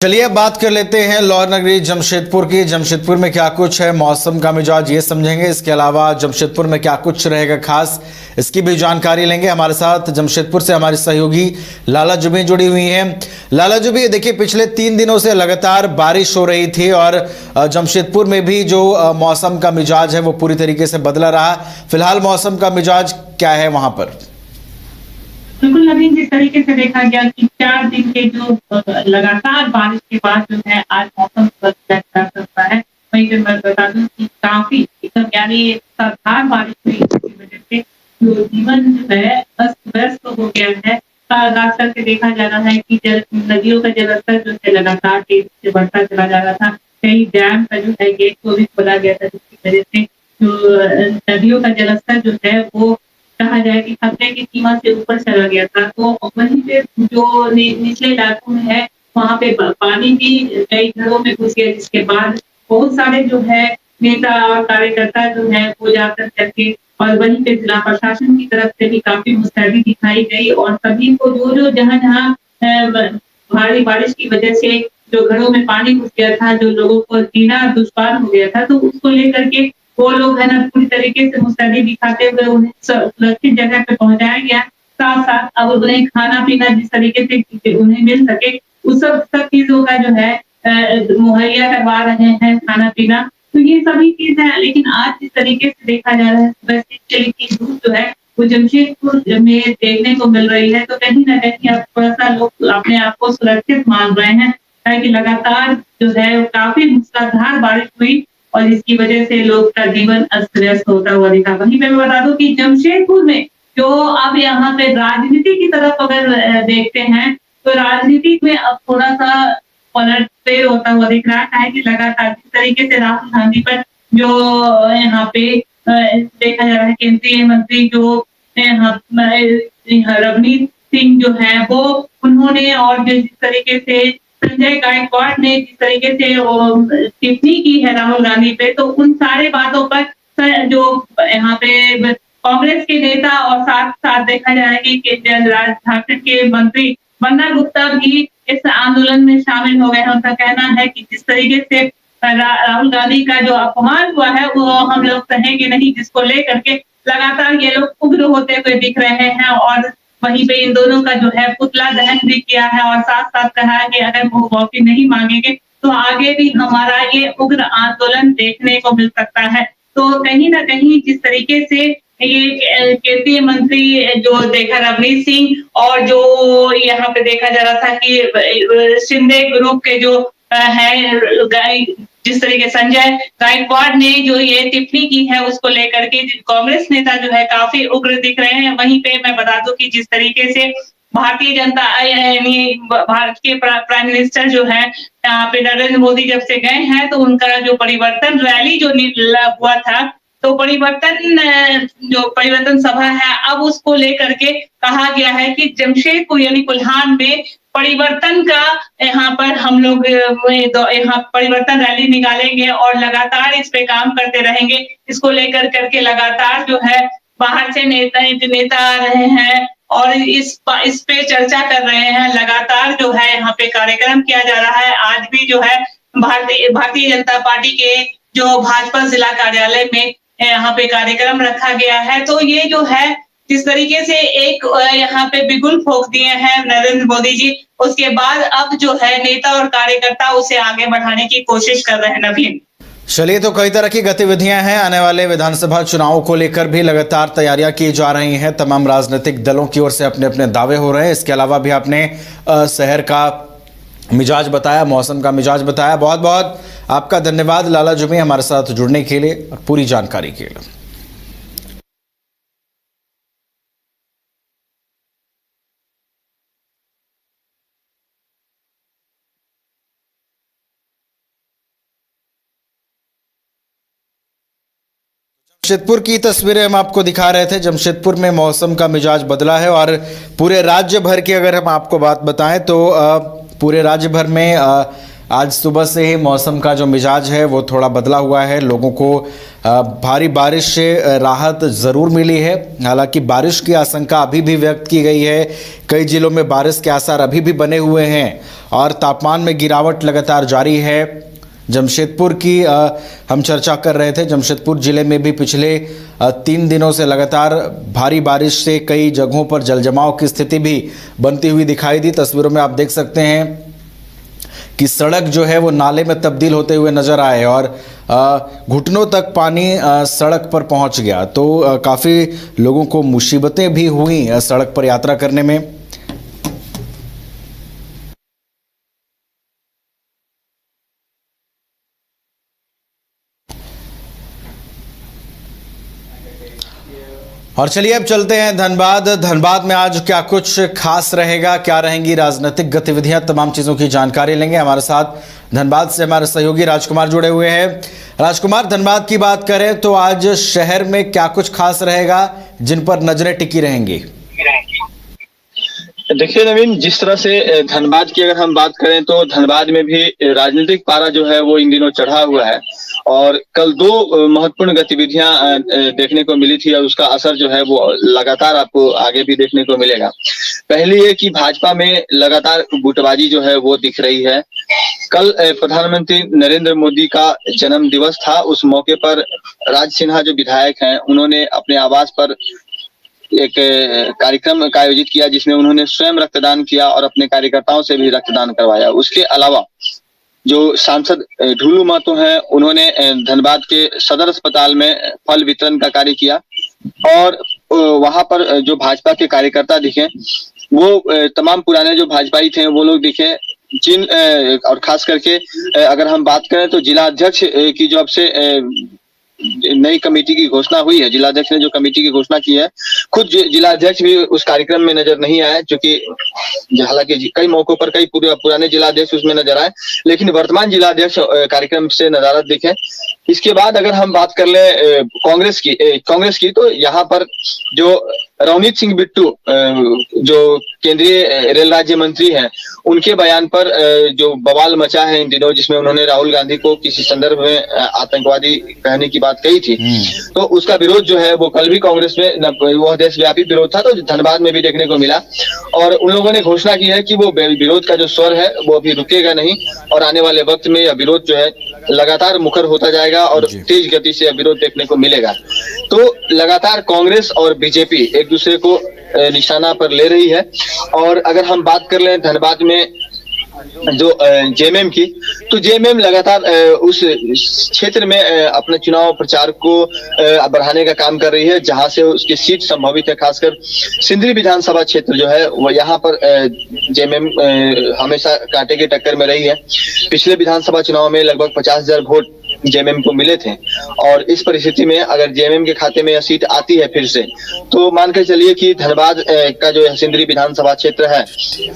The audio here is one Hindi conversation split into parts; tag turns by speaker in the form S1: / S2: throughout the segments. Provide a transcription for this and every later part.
S1: चलिए अब बात कर लेते हैं लौह नगरी जमशेदपुर की। जमशेदपुर में क्या कुछ है, मौसम का मिजाज, ये समझेंगे। इसके अलावा जमशेदपुर में क्या कुछ रहेगा खास, इसकी भी जानकारी लेंगे। हमारे साथ जमशेदपुर से हमारी सहयोगी लाला जुबी जुड़ी हुई हैं। लाला जुबी, देखिए पिछले 3 दिनों से लगातार बारिश हो रही थी और जमशेदपुर में भी जो मौसम का मिजाज है वो पूरी तरीके से बदला रहा। फिलहाल मौसम का मिजाज क्या है वहां पर?
S2: बिल्कुल नवीन, जिस तरीके से देखा गया कि 4 दिन के जो लगातार बारिश के बाद जो है आज मौसम बदल सकता है। वहीं पे मैं बता दूं कि काफी एकदम यानी मूसलाधार बारिश हुई, इसकी वजह से जो जीवन जो है अस्त-व्यस्त हो गया है। खास करके देखा जा रहा है कि नदियों का जलस्तर जो है लगातार तेजी से बढ़ता चला जा रहा था। कई डैम का जो है गेट को भी खोला गया था, जिसकी वजह से जो नदियों का जलस्तर जो है वो कहा जाए कि खतरे की सीमा से ऊपर चला गया था। तो वहीं पे जो निचले इलाकों में है, वहाँ पे पानी भी कई घरों में घुस गया, जिसके बाद बहुत सारे जो है नेता और कार्यकर्ता जो है वो जाकर करके और वहीं पे जिला प्रशासन की तरफ से भी काफी मुस्तैदी दिखाई गई और सभी को जो जहाँ-जहाँ भारी बारिश की वजह से जो घरों में पानी घुस गया था, जो लोगों को जीना दुश्वार हो गया था, तो उसको लेकर के वो लोग है ना पूरी तरीके से मुस्तैदी दिखाते हुए उन्हें सुरक्षित जगह पे पहुँचाया गया। साथ-साथ अब उन्हें खाना-पीना जिस तरीके से उन्हें मिल सके, उस सब चीज़ों का जो है मुहैया करवा रहे हैं खाना-पीना। तो ये सभी चीज़ है, लेकिन आज जिस तरीके से देखा जा रहा है सुबह से खिली की धूप जो है वो जमशेदपुर में देखने को मिल रही है। तो कहीं न कहीं अब थोड़ा-सा लोग अपने आप को सुरक्षित मान रहे हैं, ताकि लगातार जो है काफ़ी मूसलाधार बारिश हुई और इसकी वजह से लोग का जीवन अस्त-व्यस्त होता हुआ दिखा। वहीं पे मैं बता दूं कि जमशेदपुर में जो अब यहाँ पे राजनीति की तरफ अगर देखते हैं, तो राजनीति में अब थोड़ा-सा पलट-फेर होता हुआ दिख रहा है कि लगातार जिस तरीके से राहुल गांधी पर जो यहाँ पे देखा जा रहा है केंद्रीय मंत्री जो रवनीत सिंह जो है वो उन्होंने और जिस तरीके से संजय गायकवाड़ ने जिस तरीके से टिप्पणी की है राहुल गांधी पे, तो उन सारे बातों पर जो यहाँ पे कांग्रेस के नेता और साथ-साथ देखा जाए कि राज झारखंड के मंत्री बन्ना गुप्ता भी इस आंदोलन में शामिल हो गए हैं। उनका कहना है कि जिस तरीके से राहुल गांधी का जो अपमान हुआ है वो हम लोग सहेंगे नहीं, जिसको लेकर के लगातार ये लोग उग्र होते हुए दिख रहे हैं और वहीं पे इन दोनों का जो है पुतला दहन भी किया है और साथ-साथ कहा है कि अगर वो माफी नहीं मांगेंगे तो आगे भी हमारा ये उग्र आंदोलन देखने को मिल सकता है। तो कहीं न कहीं जिस तरीके से ये केंद्रीय मंत्री जो देखा रवनीत सिंह और जो यहाँ पे देखा जा रहा था कि शिंदे ग्रुप के जो है जिस तरीके संजय गायकवाड़ ने जो ये टिप्पणी की है उसको लेकर के कांग्रेस नेता जो है काफी उग्र दिख रहे हैं। वहीं पे मैं बता दूं कि जिस तरीके से भारतीय जनता यानी भारत के प्राइम मिनिस्टर जो है यहाँ पे नरेंद्र मोदी जब से गए हैं तो उनका जो परिवर्तन रैली जो हुआ था, तो परिवर्तन सभा है, अब उसको लेकर के कहा गया है कि जमशेदपुर यानी कुल्हान में परिवर्तन का यहाँ पर हम लोग यहाँ परिवर्तन रैली निकालेंगे और लगातार इस पे काम करते रहेंगे। इसको लेकर करके लगातार जो है बाहर से नेता आ रहे हैं और इस पे चर्चा कर रहे हैं। लगातार जो है यहाँ पे कार्यक्रम किया जा रहा है। आज भी जो है भारतीय जनता पार्टी के जो भाजपा जिला कार्यालय में यहाँ पे कार्यक्रम रखा गया है। तो ये जो है जिस तरीके से एक यहाँ पे बिगुल फूंक दिए हैं नरेंद्र मोदी जी, उसके बाद अब जो है नेता और कार्यकर्ता उसे आगे बढ़ाने की कोशिश कर रहे हैं। नवीन,
S1: चलिए, तो कई तरह की गतिविधियां हैं। आने वाले विधानसभा चुनाव को लेकर भी लगातार तैयारियां की जा रही हैं। तमाम राजनीतिक दलों की ओर से अपने अपने दावे हो रहे हैं। इसके अलावा भी आपने शहर का मिजाज बताया, मौसम का मिजाज बताया। बहुत बहुत आपका धन्यवाद लाला जुबी, हमारे साथ जुड़ने के लिए और पूरी जानकारी के लिए। जमशेदपुर की तस्वीरें हम आपको दिखा रहे थे। जमशेदपुर में मौसम का मिजाज बदला है और पूरे राज्य भर की अगर हम आपको बात बताएं तो पूरे राज्य भर में आज सुबह से ही मौसम का जो मिजाज है वो थोड़ा बदला हुआ है। लोगों को भारी बारिश से राहत ज़रूर मिली है। हालांकि बारिश की आशंका अभी भी व्यक्त की गई है। कई जिलों में बारिश के आसार अभी भी बने हुए हैं और तापमान में गिरावट लगातार जारी है। जमशेदपुर की हम चर्चा कर रहे थे। जमशेदपुर जिले में भी पिछले 3 दिनों से लगातार भारी बारिश से कई जगहों पर जलजमाव की स्थिति भी बनती हुई दिखाई दी। तस्वीरों में आप देख सकते हैं कि सड़क जो है वो नाले में तब्दील होते हुए नजर आए और घुटनों तक पानी सड़क पर पहुंच गया। तो काफ़ी लोगों को मुसीबतें भी हुई सड़क पर यात्रा करने में। और चलिए अब चलते हैं धनबाद। धनबाद में आज क्या कुछ खास रहेगा, क्या रहेंगी राजनीतिक गतिविधियां, तमाम चीजों की जानकारी लेंगे। हमारे साथ धनबाद से हमारे सहयोगी राजकुमार जुड़े हुए हैं। राजकुमार, धनबाद की बात करें तो आज शहर में क्या कुछ खास रहेगा जिन पर नजरें टिकी रहेंगी?
S3: देखिए नवीन, जिस तरह से धनबाद की अगर हम बात करें तो धनबाद में भी राजनीतिक पारा जो है वो इन दिनों चढ़ा हुआ है और कल 2 महत्वपूर्ण गतिविधियां देखने को मिली थी और उसका असर जो है वो लगातार आपको आगे भी देखने को मिलेगा। पहली ये कि भाजपा में लगातार गुटबाजी जो है वो दिख रही है। कल प्रधानमंत्री नरेंद्र मोदी का जन्म दिवस था। उस मौके पर राज सिन्हा जो विधायक हैं उन्होंने अपने आवास पर एक कार्यक्रम का आयोजित किया जिसमें उन्होंने स्वयं रक्तदान किया और अपने कार्यकर्ताओं से भी रक्तदान करवाया। उसके अलावा जो सांसद ढुलू महतो हैं उन्होंने धनबाद के सदर अस्पताल में फल वितरण का कार्य किया और वहां पर जो भाजपा के कार्यकर्ता दिखे वो तमाम पुराने जो भाजपाई थे वो लोग दिखे जिन और खास करके अगर हम बात करें तो जिला अध्यक्ष की जो अब से नई कमेटी की घोषणा हुई है, जिला अध्यक्ष ने जो कमेटी की घोषणा की है, खुद जिला अध्यक्ष भी उस कार्यक्रम में नजर नहीं आए, क्योंकि हालांकि कई मौकों पर कई पुराने जिला अध्यक्ष उसमें नजर आए, लेकिन वर्तमान जिला अध्यक्ष कार्यक्रम से नजारत दिखे। इसके बाद अगर हम बात कर ले कांग्रेस की तो यहाँ पर जो रवनीत सिंह बिट्टू जो केंद्रीय रेल राज्य मंत्री हैं उनके बयान पर जो बवाल मचा है इन दिनों, जिसमें उन्होंने राहुल गांधी को किसी संदर्भ में आतंकवादी कहने की बात कही थी, तो उसका विरोध जो है वो कल भी कांग्रेस में वह देशव्यापी विरोध था, तो धनबाद में भी देखने को मिला और उन लोगों ने घोषणा की है कि वो विरोध का जो स्वर है वो अभी रुकेगा नहीं और आने वाले वक्त में यह विरोध जो है लगातार मुखर होता जाएगा और तेज गति से विरोध देखने को मिलेगा। तो लगातार कांग्रेस और बीजेपी एक दूसरे को निशाना पर ले रही है। और अगर हम बात कर लें धनबाद में जो जेएमएम की, तो जेएमएम लगातार उस क्षेत्र में अपने चुनाव प्रचार को बढ़ाने का काम कर रही है जहां से उसकी सीट संभावित है। खासकर सिंदरी विधानसभा क्षेत्र जो है वो यहाँ पर जेएमएम हमेशा कांटे की टक्कर में रही है। पिछले विधानसभा चुनाव में लगभग 50,000 वोट जेएमएम को मिले थे और इस परिस्थिति में अगर जेएमएम के खाते में यह सीट आती है फिर से, तो मानकर चलिए कि धनबाद का जो सिंदरी विधानसभा क्षेत्र है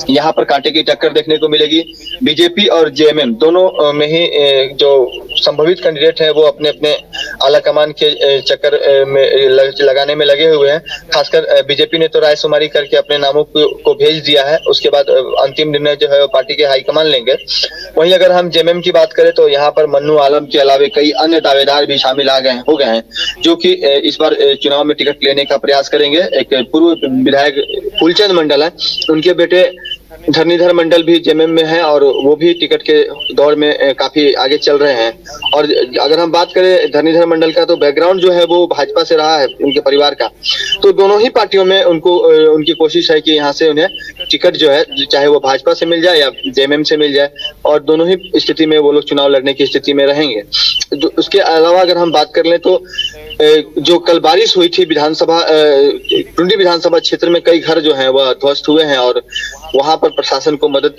S3: यहाँ पर कांटे की टक्कर देखने को मिलेगी। बीजेपी और जेएमएम दोनों में ही जो संभावित कैंडिडेट है वो अपने अपने आला कमान के चक्कर में लगाने में लगे हुए हैं। खासकर बीजेपी ने तो रायशुमारी करके अपने नामों को भेज दिया है, उसके बाद अंतिम निर्णय जो है वो पार्टी के हाईकमान लेंगे। वहीं अगर हम जेएमएम की बात करें तो यहाँ पर मन्नू आलम के अलावा कई अन्य दावेदार भी शामिल हो गए हैं जो कि इस बार चुनाव में टिकट लेने का प्रयास करेंगे। एक पूर्व विधायक फूलचंद मंडल है, उनके बेटे धरणीधर मंडल भी जेएमएम में है और वो भी टिकट के दौर में काफी आगे चल रहे हैं। और अगर हम बात करें धरणीधर मंडल का, तो बैकग्राउंड जो है वो भाजपा से रहा है उनके परिवार का, तो दोनों ही पार्टियों में उनकी कोशिश है कि यहाँ से उन्हें टिकट जो है चाहे वो भाजपा से मिल जाए या जेएमएम से मिल जाए, और दोनों ही स्थिति में वो लोग चुनाव लड़ने की स्थिति में रहेंगे। उसके अलावा अगर हम बात कर लें तो जो कल बारिश हुई थी टुंडी विधानसभा क्षेत्र में कई घर जो हैं वह ध्वस्त हुए हैं और वहां पर प्रशासन को मदद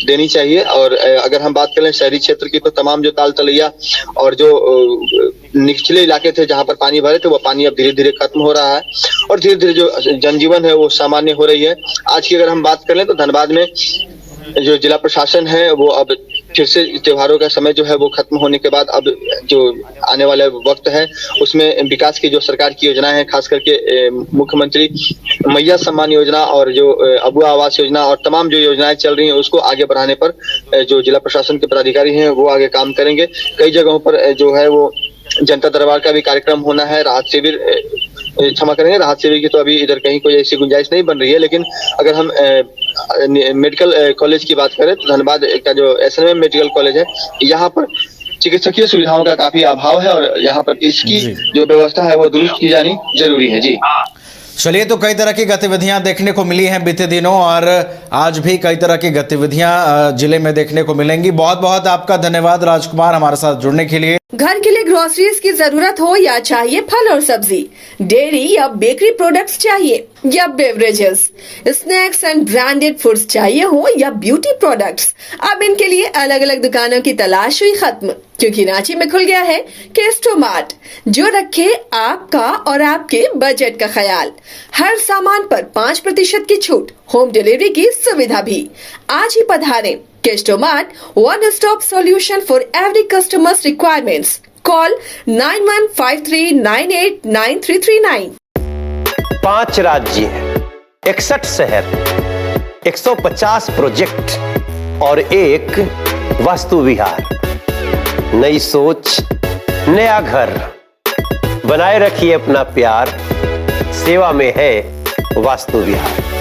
S3: देनी चाहिए। और अगर हम बात करें शहरी क्षेत्र की, तो तमाम जो ताल तलैया और जो निचले इलाके थे जहां पर पानी भरे थे वो पानी अब धीरे धीरे खत्म हो रहा है और धीरे धीरे जो जनजीवन है वो सामान्य हो रही है। आज की अगर हम बात कर लें तो धनबाद में जो जिला प्रशासन है वो अब फिर से त्योहारों का समय जो है वो खत्म होने के बाद अब जो आने वाला वक्त है उसमें विकास की जो सरकार की योजनाएं हैं, खास करके मुख्यमंत्री मैया सम्मान योजना और जो अबुआ आवास योजना और तमाम जो योजनाएं चल रही हैं उसको आगे बढ़ाने पर जो जिला प्रशासन के पदाधिकारी हैं वो आगे काम करेंगे। कई जगहों पर जो है वो जनता दरबार का भी कार्यक्रम होना है। राहत शिविर की तो अभी इधर कहीं कोई ऐसी गुंजाइश नहीं बन रही है, लेकिन अगर हम मेडिकल कॉलेज की बात करें तो धनबाद का जो SNM मेडिकल कॉलेज है यहाँ पर चिकित्सकीय सुविधाओं का काफी अभाव है और यहाँ पर इसकी जो व्यवस्था है वो दुरुस्त की जानी जरूरी है। जी
S1: चलिए, तो कई तरह की गतिविधियां देखने को मिली हैं बीते दिनों और आज भी कई तरह की गतिविधियां जिले में देखने को मिलेंगी। बहुत बहुत आपका धन्यवाद राजकुमार हमारे साथ जुड़ने के लिए।
S4: घर के लिए ग्रोसरीज की जरूरत हो या चाहिए फल और सब्जी, डेयरी या बेकरी प्रोडक्ट्स चाहिए या beverages, snacks and branded foods चाहिए हो या ब्यूटी प्रोडक्ट्स, अब इनके लिए अलग अलग दुकानों की तलाश हुई खत्म, क्योंकि रांची में खुल गया है केस्टो मार्ट, जो रखे आपका और आपके बजट का ख्याल। हर सामान पर 5% की छूट, होम डिलीवरी की सुविधा भी। आज ही पधारें Kesto Mart, one stop solution for every customer's requirements. Call 9153989339.
S5: 5 राज्य, 61 शहर, 150 प्रोजेक्ट और एक वास्तु विहार। नई सोच, नया घर, बनाए रखिए अपना प्यार, सेवा में है वास्तु विहार।